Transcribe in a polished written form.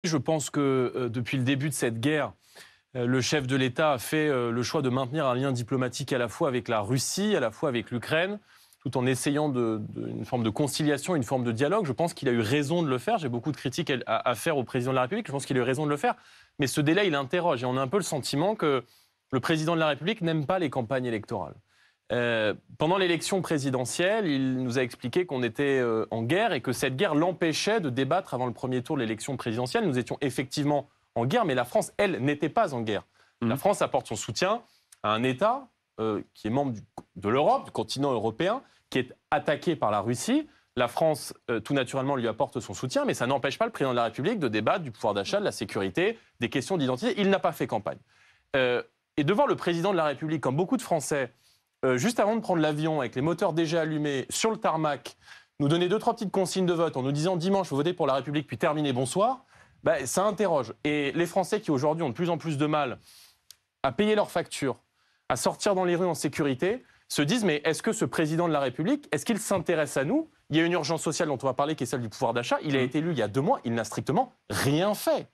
Je pense que depuis le début de cette guerre, le chef de l'État a fait le choix de maintenir un lien diplomatique à la fois avec la Russie, à la fois avec l'Ukraine, tout en essayant une forme de conciliation, une forme de dialogue. Je pense qu'il a eu raison de le faire. J'ai beaucoup de critiques à faire au président de la République. Je pense qu'il a eu raison de le faire. Mais ce délai, il interroge. Et on a un peu le sentiment que le président de la République n'aime pas les campagnes électorales. Pendant l'élection présidentielle, il nous a expliqué qu'on était en guerre et que cette guerre l'empêchait de débattre avant le premier tour de l'élection présidentielle. Nous étions effectivement en guerre, mais la France, elle, n'était pas en guerre. La France apporte son soutien à un État qui est membre de l'Europe, du continent européen, qui est attaqué par la Russie. La France, tout naturellement, lui apporte son soutien, mais ça n'empêche pas le président de la République de débattre du pouvoir d'achat, de la sécurité, des questions d'identité. Il n'a pas fait campagne. Et devant le président de la République, comme beaucoup de Français, juste avant de prendre l'avion, avec les moteurs déjà allumés, sur le tarmac, nous donner 2-3 petites consignes de vote en nous disant dimanche, vous votez pour la République, puis terminez, bonsoir, ça interroge. Et les Français qui aujourd'hui ont de plus en plus de mal à payer leurs factures, à sortir dans les rues en sécurité, se disent mais est-ce que ce président de la République, est-ce qu'il s'intéresse à nous? Il y a une urgence sociale dont on va parler qui est celle du pouvoir d'achat. Il a été élu il y a 2 mois, il n'a strictement rien fait.